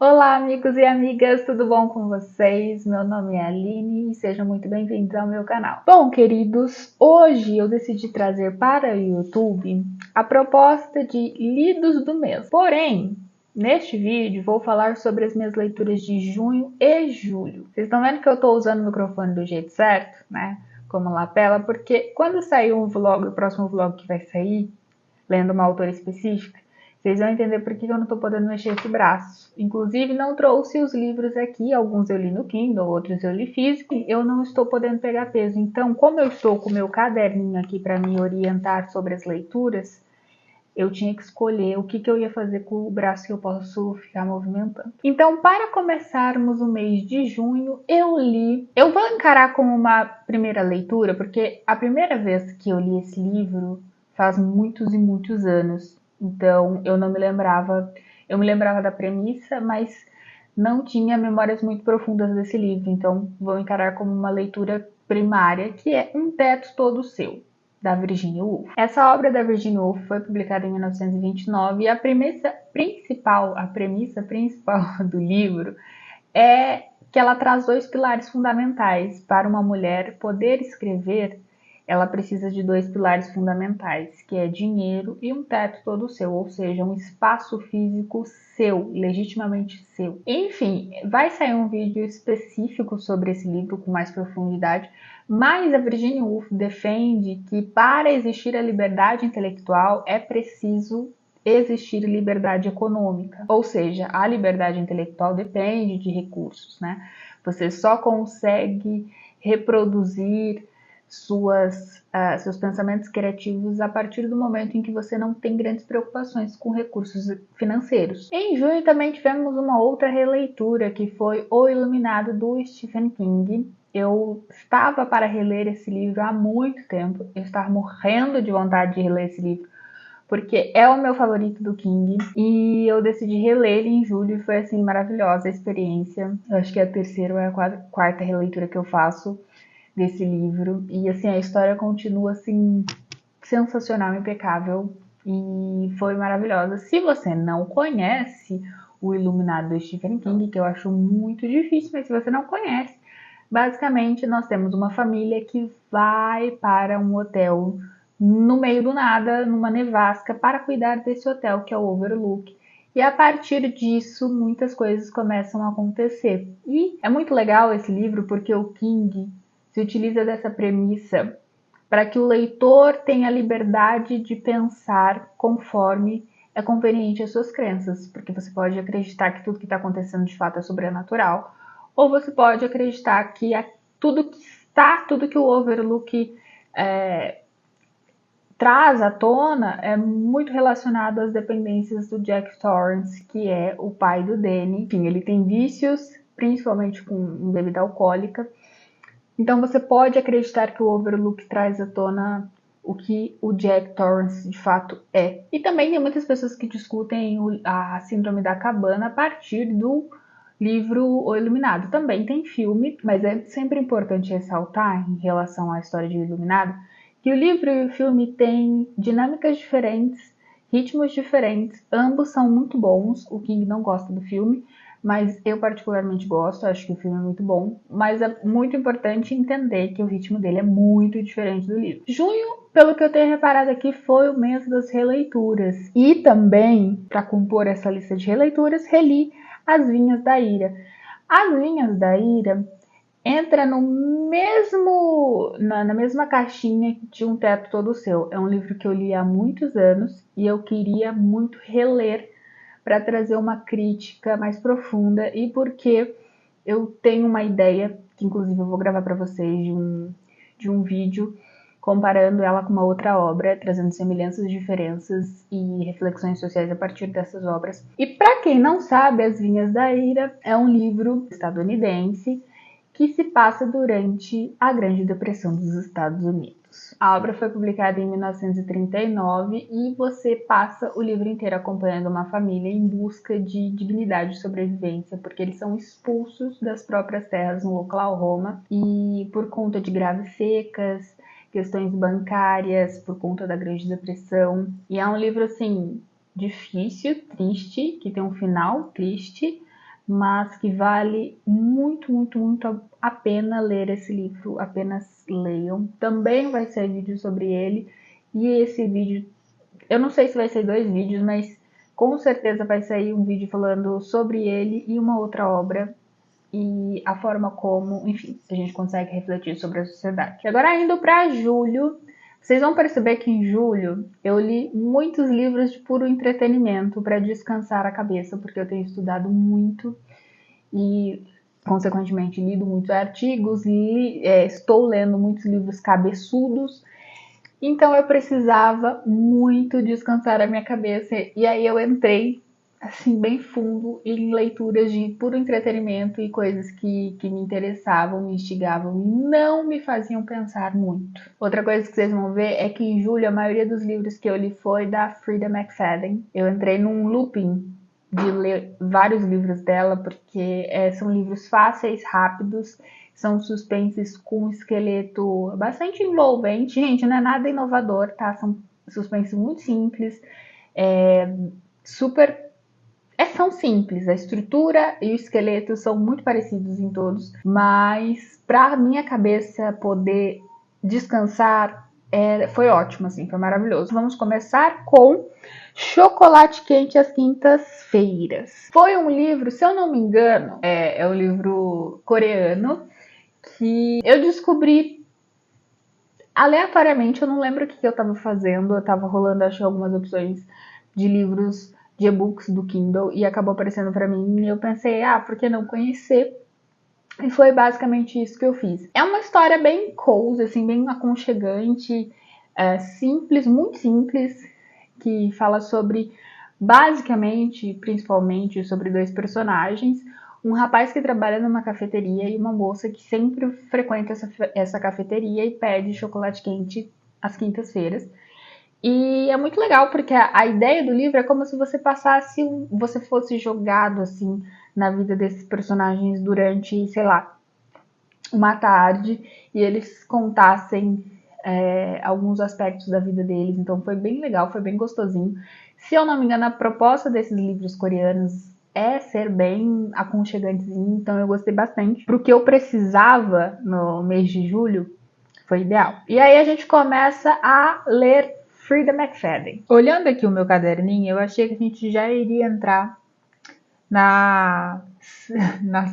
Olá, amigos e amigas, tudo bom com vocês? Meu nome é Aline e sejam muito bem-vindos ao meu canal. Bom, queridos, hoje eu decidi trazer para o YouTube a proposta de lidos do mês. Porém, neste vídeo vou falar sobre as minhas leituras de junho e julho. Vocês estão vendo que eu estou usando o microfone do jeito certo, né? Como lapela, porque quando sair um vlog, o próximo vlog que vai sair, lendo uma autora específica, vocês vão entender por que eu não estou podendo mexer esse braço. Inclusive, não trouxe os livros aqui, alguns eu li no Kindle, outros eu li físico, e eu não estou podendo pegar peso. Então, como eu estou com o meu caderninho aqui para me orientar sobre as leituras, eu tinha que escolher o que eu ia fazer com o braço que eu posso ficar movimentando. Então, para começarmos o mês de junho, eu vou encarar como uma primeira leitura, porque a primeira vez que eu li esse livro faz muitos e muitos anos. Então, eu me lembrava da premissa, mas não tinha memórias muito profundas desse livro. Então, vou encarar como uma leitura primária, que é Um Teto Todo Seu, da Virginia Woolf. Essa obra da Virginia Woolf foi publicada em 1929 e a premissa principal do livro é que ela traz dois pilares fundamentais. Para uma mulher poder escrever, ela precisa de dois pilares fundamentais, que é dinheiro e um teto todo seu, ou seja, um espaço físico seu, legitimamente seu. Enfim, vai sair um vídeo específico sobre esse livro com mais profundidade, mas a Virginia Woolf defende que para existir a liberdade intelectual é preciso existir liberdade econômica, ou seja, a liberdade intelectual depende de recursos, né? Você só consegue reproduzir seus pensamentos criativos a partir do momento em que você não tem grandes preocupações com recursos financeiros. Em junho também tivemos uma outra releitura, que foi O Iluminado, do Stephen King. Eu estava para reler esse livro há muito tempo, eu estava morrendo de vontade de reler esse livro, porque é o meu favorito do King, e eu decidi reler ele em julho e foi assim maravilhosa a experiência. Eu acho que é a terceira ou é a quarta releitura que eu faço desse livro, e assim a história continua assim sensacional, impecável, e foi maravilhosa. Se você não conhece O Iluminado, do Stephen King, que eu acho muito difícil, mas se você não conhece, basicamente nós temos uma família que vai para um hotel no meio do nada, numa nevasca, para cuidar desse hotel, que é o Overlook. E a partir disso, muitas coisas começam a acontecer. E é muito legal esse livro porque o King se utiliza dessa premissa para que o leitor tenha liberdade de pensar conforme é conveniente às suas crenças, porque você pode acreditar que tudo que está acontecendo de fato é sobrenatural, ou você pode acreditar que tudo que o Overlook traz à tona é muito relacionado às dependências do Jack Torrance, que é o pai do Danny. Enfim, ele tem vícios, principalmente com bebida alcoólica. Então você pode acreditar que o Overlook traz à tona o que o Jack Torrance de fato é. E também tem muitas pessoas que discutem a síndrome da cabana a partir do livro O Iluminado. Também tem filme, mas é sempre importante ressaltar, em relação à história de O Iluminado, que o livro e o filme têm dinâmicas diferentes, ritmos diferentes, ambos são muito bons. O King não gosta do filme, mas eu particularmente gosto, acho que o filme é muito bom, mas é muito importante entender que o ritmo dele é muito diferente do livro. Junho, pelo que eu tenho reparado aqui, foi o mês das releituras, e também, para compor essa lista de releituras, reli As Vinhas da Ira. As Vinhas da Ira entra na mesma caixinha de Um Teto Todo Seu. É um livro que eu li há muitos anos e eu queria muito reler para trazer uma crítica mais profunda, e porque eu tenho uma ideia, que inclusive eu vou gravar para vocês, de um vídeo comparando ela com uma outra obra, trazendo semelhanças, diferenças e reflexões sociais a partir dessas obras. E para quem não sabe, As Vinhas da Ira é um livro estadunidense que se passa durante a Grande Depressão dos Estados Unidos. A obra foi publicada em 1939 e você passa o livro inteiro acompanhando uma família em busca de dignidade e sobrevivência, porque eles são expulsos das próprias terras no Oklahoma, e por conta de graves secas, questões bancárias, por conta da Grande Depressão. E é um livro assim difícil, triste, que tem um final triste, mas que vale muito, muito, muito a pena ler esse livro. Apenas leiam. Também vai ser vídeo sobre ele. E esse vídeo, eu não sei se vai ser 2 vídeos, mas com certeza vai sair um vídeo falando sobre ele e uma outra obra. E a forma como, enfim, a gente consegue refletir sobre a sociedade. E agora indo para julho, vocês vão perceber que em julho eu li muitos livros de puro entretenimento para descansar a cabeça, porque eu tenho estudado muito e, consequentemente, lido muitos artigos, estou lendo muitos livros cabeçudos, então eu precisava muito descansar a minha cabeça, e aí eu entrei assim bem fundo em leituras de puro entretenimento e coisas que me interessavam, me instigavam e não me faziam pensar muito. Outra coisa que vocês vão ver é que em julho a maioria dos livros que eu li foi da Freida McFadden. Eu entrei num looping de ler vários livros dela, porque são livros fáceis, rápidos, são suspenses com um esqueleto bastante envolvente. Gente, não é nada inovador, tá? São suspenses muito simples, são simples, a estrutura e o esqueleto são muito parecidos em todos, mas para minha cabeça poder descansar foi ótimo, assim, foi maravilhoso. Vamos começar com Chocolate Quente às Quintas-Feiras. Foi um livro, se eu não me engano, é um livro coreano que eu descobri aleatoriamente. Eu não lembro o que eu estava fazendo, eu estava rolando, acho, algumas opções de livros de e-books do Kindle e acabou aparecendo para mim e eu pensei, por que não conhecer? E foi basicamente isso que eu fiz. É uma história bem cozy, assim, bem aconchegante, simples, muito simples, que fala sobre, basicamente, principalmente, sobre 2 personagens. Um rapaz que trabalha numa cafeteria e uma moça que sempre frequenta essa cafeteria e pede chocolate quente às quintas-feiras. E é muito legal porque a ideia do livro é como se você você fosse jogado assim na vida desses personagens durante, sei lá, uma tarde e eles contassem alguns aspectos da vida deles. Então foi bem legal, foi bem gostosinho. Se eu não me engano, a proposta desses livros coreanos é ser bem aconchegantezinho, então eu gostei bastante. Pro que eu precisava no mês de julho, foi ideal. E aí a gente começa a ler Freida McFadden. Olhando aqui o meu caderninho, eu achei que a gente já iria entrar na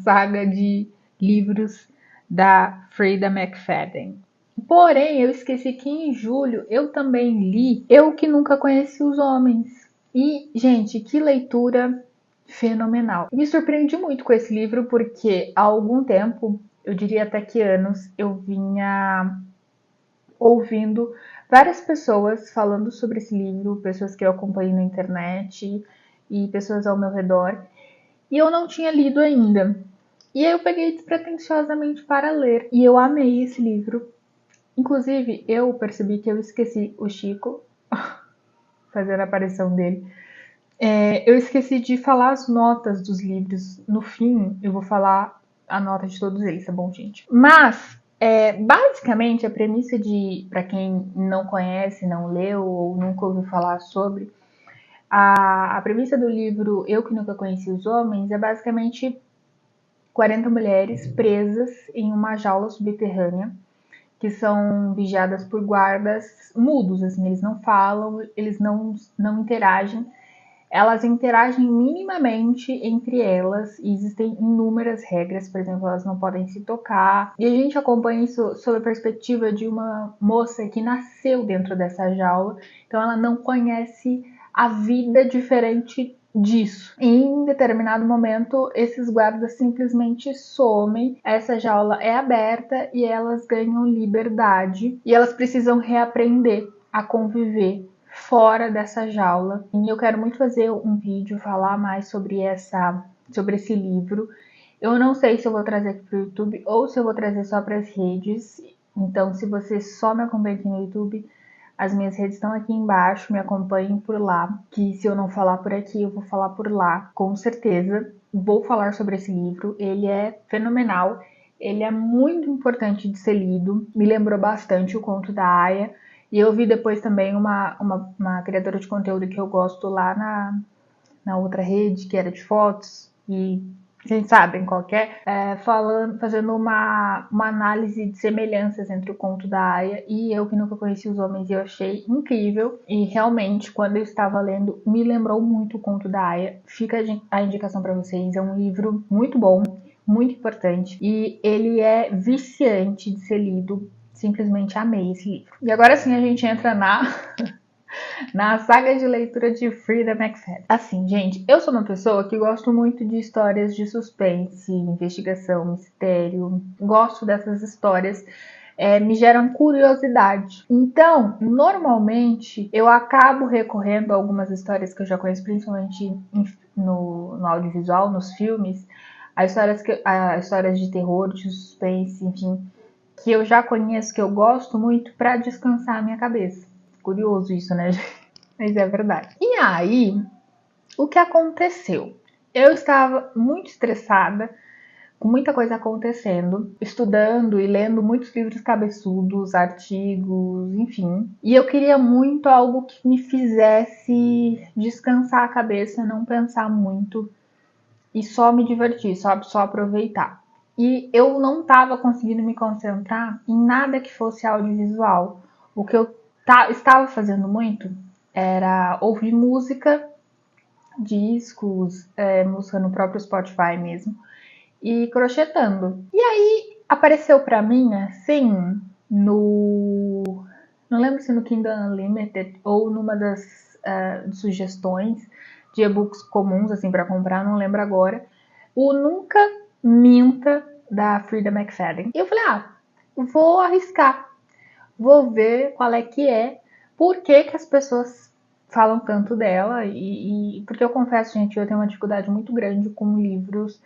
saga de livros da Freida McFadden. Porém, eu esqueci que em julho eu também li Eu Que Nunca Conheci os Homens. E, gente, que leitura fenomenal. Me surpreendi muito com esse livro porque há algum tempo, eu diria até que anos, eu vinha ouvindo várias pessoas falando sobre esse livro, pessoas que eu acompanho na internet e pessoas ao meu redor, e eu não tinha lido ainda. E aí eu peguei despretensiosamente para ler, e eu amei esse livro. Inclusive, eu percebi que eu esqueci o Chico, fazendo a aparição dele. Eu esqueci de falar as notas dos livros. No fim, eu vou falar a nota de todos eles, tá bom, gente? Mas basicamente, a premissa para quem não conhece, não leu ou nunca ouviu falar sobre, a premissa do livro Eu Que Nunca Conheci os Homens é basicamente 40 mulheres presas em uma jaula subterrânea, que são vigiadas por guardas mudos, assim, eles não falam, eles não interagem. Elas interagem minimamente entre elas e existem inúmeras regras, por exemplo, elas não podem se tocar. E a gente acompanha isso sob a perspectiva de uma moça que nasceu dentro dessa jaula, então ela não conhece a vida diferente disso. E em determinado momento, esses guardas simplesmente somem, essa jaula é aberta e elas ganham liberdade e elas precisam reaprender a conviver fora dessa jaula. E eu quero muito fazer um vídeo, falar mais sobre esse livro. Eu não sei se eu vou trazer aqui para o YouTube ou se eu vou trazer só para as redes. Então, se você só me acompanha aqui no YouTube, as minhas redes estão aqui embaixo, me acompanhem por lá. Que se eu não falar por aqui, eu vou falar por lá, com certeza. Vou falar sobre esse livro, ele é fenomenal. Ele é muito importante de ser lido. Me lembrou bastante o Conto da Aia. E eu vi depois também uma criadora de conteúdo que eu gosto lá na outra rede, que era de fotos, e Vocês sabem qual que é? Fazendo uma análise de semelhanças entre o conto da Aya e Eu Que Nunca Conheci os Homens, e eu achei incrível. E realmente, quando eu estava lendo, me lembrou muito o conto da Aya. Fica a indicação para vocês, é um livro muito bom, muito importante, e ele é viciante de ser lido. Simplesmente amei esse livro. E agora sim a gente entra na saga de leitura de Frida McFadden. Assim, gente, eu sou uma pessoa que gosto muito de histórias de suspense, investigação, mistério. Gosto dessas histórias. Me geram curiosidade. Então, normalmente, eu acabo recorrendo a algumas histórias que eu já conheço, principalmente no audiovisual, nos filmes, a histórias de terror, de suspense, enfim, que eu já conheço, que eu gosto muito, para descansar a minha cabeça. Curioso isso, né, gente? Mas é verdade. E aí, o que aconteceu? Eu estava muito estressada, com muita coisa acontecendo, estudando e lendo muitos livros cabeçudos, artigos, enfim. E eu queria muito algo que me fizesse descansar a cabeça, não pensar muito e só me divertir, sabe? Só aproveitar. E eu não estava conseguindo me concentrar em nada que fosse audiovisual. O que eu estava fazendo muito era ouvir música, discos, música no próprio Spotify mesmo, e crochetando. E aí apareceu pra mim, assim, não lembro se no Kindle Unlimited ou numa das sugestões de e-books comuns, assim, pra comprar, não lembro agora, o Nunca Minta, da Frida McFadden. E eu falei, vou arriscar, vou ver qual é que é, por que que as pessoas falam tanto dela, e porque eu confesso, gente, eu tenho uma dificuldade muito grande com livros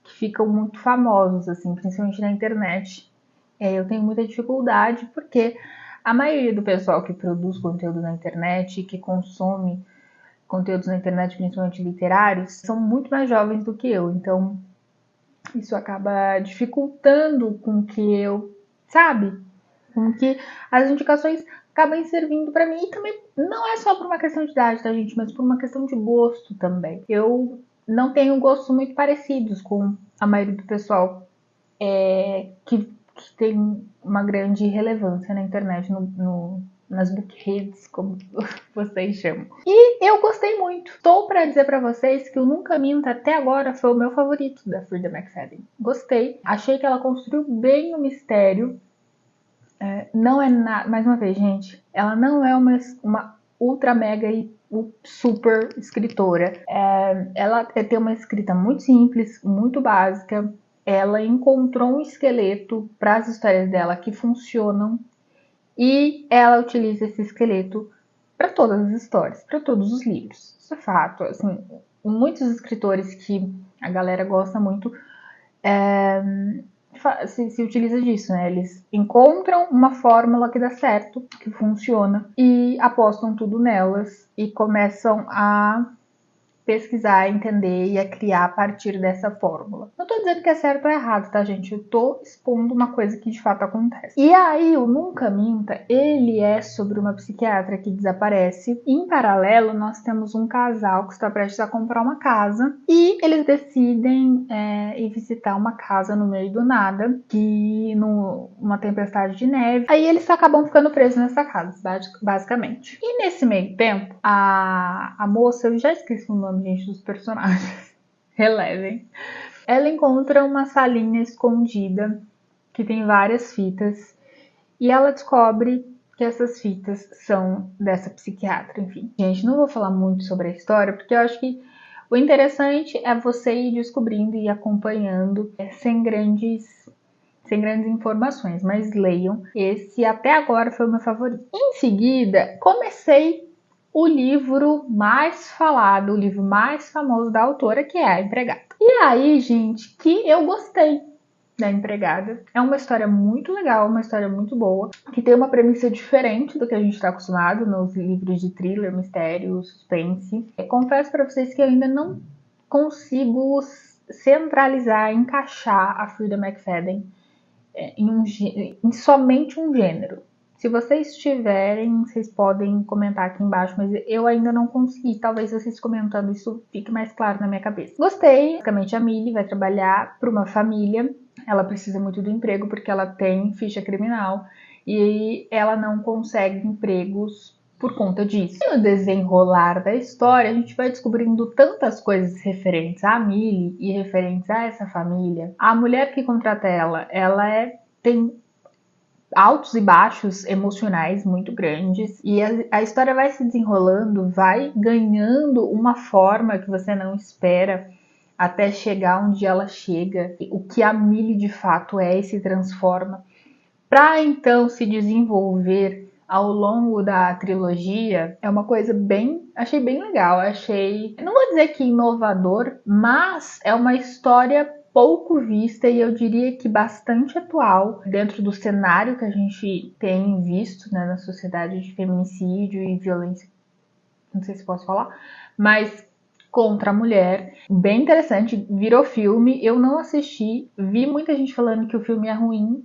que ficam muito famosos, assim, principalmente na internet. Eu tenho muita dificuldade porque a maioria do pessoal que produz conteúdo na internet, que consome conteúdos na internet, principalmente literários, são muito mais jovens do que eu. Então, isso acaba dificultando com que eu, sabe, com que as indicações acabem servindo para mim. E também não é só por uma questão de idade, tá, gente? Mas por uma questão de gosto também. Eu não tenho gostos muito parecidos com a maioria do pessoal que tem uma grande relevância na internet, nas bookheads, como vocês chamam. E eu gostei muito. Estou para dizer para vocês que o Nunca Minta até agora foi o meu favorito da Frida McFadden. Gostei. Achei que ela construiu bem o mistério. Não é nada. Mais uma vez, gente, ela não é uma ultra mega e super escritora. Ela tem uma escrita muito simples, muito básica. Ela encontrou um esqueleto para as histórias dela que funcionam e ela utiliza esse esqueleto para todas as histórias, para todos os livros. Isso é fato. Assim, muitos escritores que a galera gosta muito se utiliza disso, né? Eles encontram uma fórmula que dá certo, que funciona, e apostam tudo nelas e começam a pesquisar, entender e a criar a partir dessa fórmula. Não tô dizendo que é certo ou errado, tá, gente? Eu tô expondo uma coisa que de fato acontece. E aí, o Nunca Minta, ele é sobre uma psiquiatra que desaparece. Em paralelo, nós temos um casal que está prestes a comprar uma casa e eles decidem ir visitar uma casa no meio do nada, que numa tempestade de neve. Aí eles acabam ficando presos nessa casa, basicamente. E nesse meio tempo, a moça, eu já esqueci o nome, gente, dos personagens. Relevem. Ela encontra uma salinha escondida que tem várias fitas e ela descobre que essas fitas são dessa psiquiatra, enfim. Gente, não vou falar muito sobre a história porque eu acho que o interessante é você ir descobrindo e acompanhando sem grandes informações, mas leiam. Esse até agora foi o meu favorito. Em seguida, comecei o livro mais falado, o livro mais famoso da autora, que é A Empregada. E aí, gente, que eu gostei da Empregada. É uma história muito legal, uma história muito boa, que tem uma premissa diferente do que a gente está acostumado nos livros de thriller, mistério, suspense. Confesso para vocês que eu ainda não consigo centralizar, encaixar a Frida McFadden em somente um gênero. Se vocês tiverem, vocês podem comentar aqui embaixo, mas eu ainda não consegui. Talvez vocês comentando isso fique mais claro na minha cabeça. Gostei. Basicamente, a Millie vai trabalhar para uma família. Ela precisa muito do emprego porque ela tem ficha criminal e ela não consegue empregos por conta disso. E no desenrolar da história, a gente vai descobrindo tantas coisas referentes a Millie e referentes a essa família. A mulher que contrata ela tem altos e baixos emocionais muito grandes e a história vai se desenrolando, vai ganhando uma forma que você não espera até chegar onde ela chega, o que a Millie de fato é e se transforma, para então se desenvolver ao longo da trilogia. É uma coisa achei bem legal, não vou dizer que inovador, mas é uma história pouco vista e eu diria que bastante atual dentro do cenário que a gente tem visto, né, na sociedade de feminicídio e violência, não sei se posso falar, mas contra a mulher. Bem interessante, virou filme, eu não assisti, vi muita gente falando que o filme é ruim,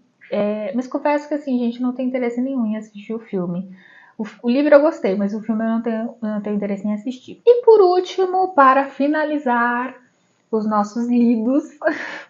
mas confesso que assim, gente, não tem interesse nenhum em assistir o filme. O livro eu gostei, mas o filme eu não tenho interesse em assistir. E por último, para finalizar os nossos lidos,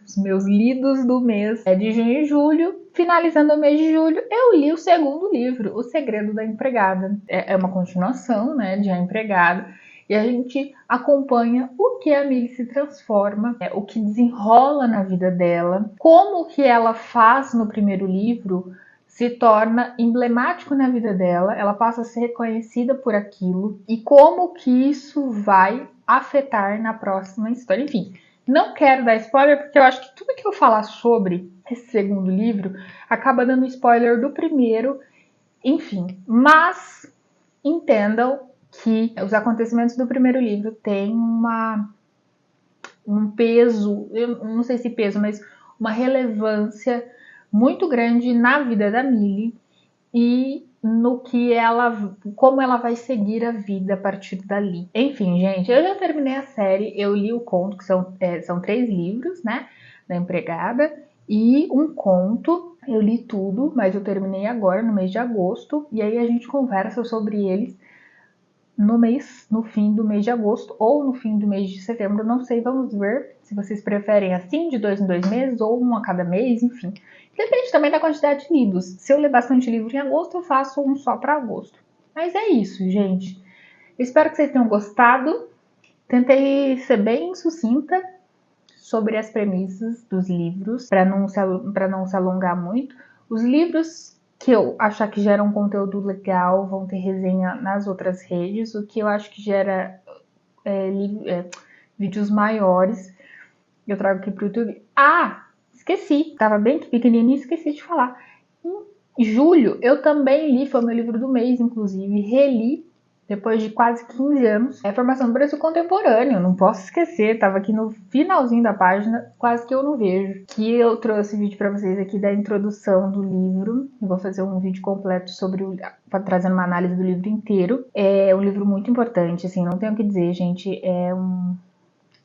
os meus lidos do mês de junho e julho, finalizando o mês de julho, eu li o segundo livro, O Segredo da Empregada. É uma continuação, né, de A Empregada, e a gente acompanha o que a Millie se transforma, o que desenrola na vida dela, como o que ela faz no primeiro livro se torna emblemático na vida dela, ela passa a ser reconhecida por aquilo, e como que isso vai afetar na próxima história. Enfim, não quero dar spoiler, porque eu acho que tudo que eu falar sobre esse segundo livro acaba dando spoiler do primeiro, enfim. Mas entendam que os acontecimentos do primeiro livro têm um peso, eu não sei se peso, mas uma relevância muito grande na vida da Millie e no que como ela vai seguir a vida a partir dali. Enfim, gente, eu já terminei a série, eu li o conto, que são 3 livros, né, da Empregada, e um conto, eu li tudo, mas eu terminei agora, no mês de agosto, e aí a gente conversa sobre eles no fim do mês de agosto ou no fim do mês de setembro, não sei, vamos ver se vocês preferem assim, de 2 em 2 meses, ou um a cada mês, enfim. Depende também da quantidade de livros. Se eu ler bastante livro em agosto, eu faço um só para agosto. Mas é isso, gente. Eu espero que vocês tenham gostado. Tentei ser bem sucinta sobre as premissas dos livros, para não se alongar muito. Os livros que eu achar que geram conteúdo legal vão ter resenha nas outras redes. O que eu acho que gera vídeos maiores, eu trago aqui pro YouTube. Esqueci, tava bem pequenininho e esqueci de falar. Em julho, eu também li, foi o meu livro do mês, inclusive, reli, depois de quase 15 anos, a Formação do Brasil Contemporâneo, não posso esquecer, tava aqui no finalzinho da página, quase que eu não vejo. Que eu trouxe vídeo para vocês aqui da introdução do livro, eu vou fazer um vídeo completo trazendo uma análise do livro inteiro. É um livro muito importante, assim, não tenho o que dizer, gente,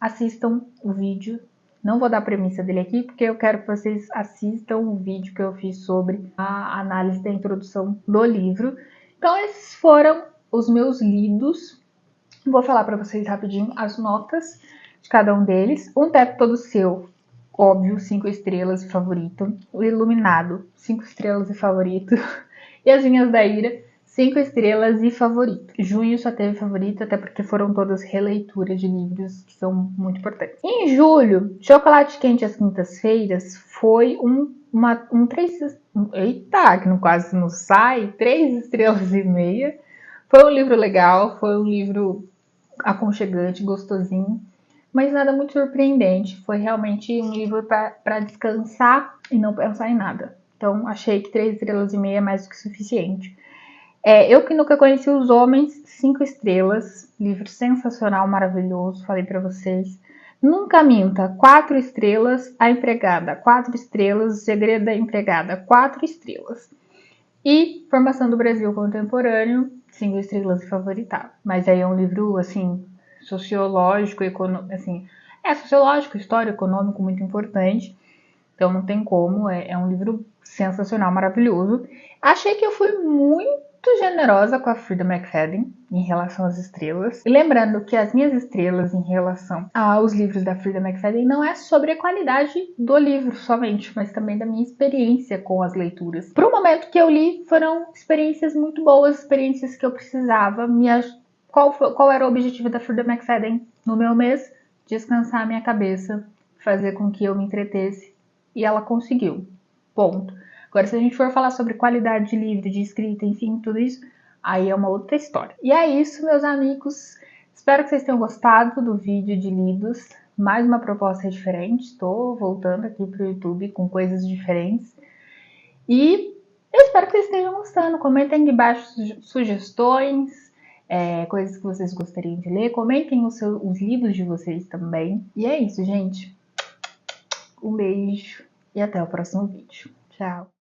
assistam o vídeo. Não vou dar a premissa dele aqui, porque eu quero que vocês assistam o vídeo que eu fiz sobre a análise da introdução do livro. Então, esses foram os meus lidos. Vou falar para vocês rapidinho as notas de cada um deles. Um Teto Todo Seu, óbvio, 5 estrelas e favorito. O Iluminado, 5 estrelas e favorito. E As Vinhas da Ira, 5 estrelas e favorito. Junho só teve favorito, até porque foram todas releituras de livros que são muito importantes. Em julho, Chocolate Quente às Quintas-Feiras foi eita, que quase não sai, 3 estrelas e meia. Foi um livro legal, foi um livro aconchegante, gostosinho, mas nada muito surpreendente. Foi realmente um livro para descansar e não pensar em nada. Então, achei que 3 estrelas e meia é mais do que suficiente. Eu que nunca conheci os homens, 5 estrelas, livro sensacional, maravilhoso, falei para vocês. Nunca minta, 4 estrelas, A Empregada, 4 estrelas, O Segredo da Empregada, 4 estrelas. E Formação do Brasil Contemporâneo, 5 estrelas e favoritável. Mas aí é um livro, assim, sociológico, sociológico, histórico, econômico, muito importante. Então não tem como, é um livro sensacional, maravilhoso. Achei que eu fui muito generosa com a Frida McFadden em relação às estrelas. E lembrando que as minhas estrelas em relação aos livros da Frida McFadden não é sobre a qualidade do livro somente, mas também da minha experiência com as leituras. Para o momento que eu li, foram experiências muito boas, experiências que eu precisava. Qual era o objetivo da Frida McFadden no meu mês? Descansar a minha cabeça, fazer com que eu me entretesse. E ela conseguiu. Ponto. Agora, se a gente for falar sobre qualidade de livro, de escrita, enfim, tudo isso, aí é uma outra história. E é isso, meus amigos. Espero que vocês tenham gostado do vídeo de lidos. Mais uma proposta diferente. Estou voltando aqui para o YouTube com coisas diferentes. E eu espero que vocês estejam gostando. Comentem aqui embaixo sugestões, coisas que vocês gostariam de ler. Comentem os livros de vocês também. E é isso, gente. Um beijo e até o próximo vídeo. Tchau!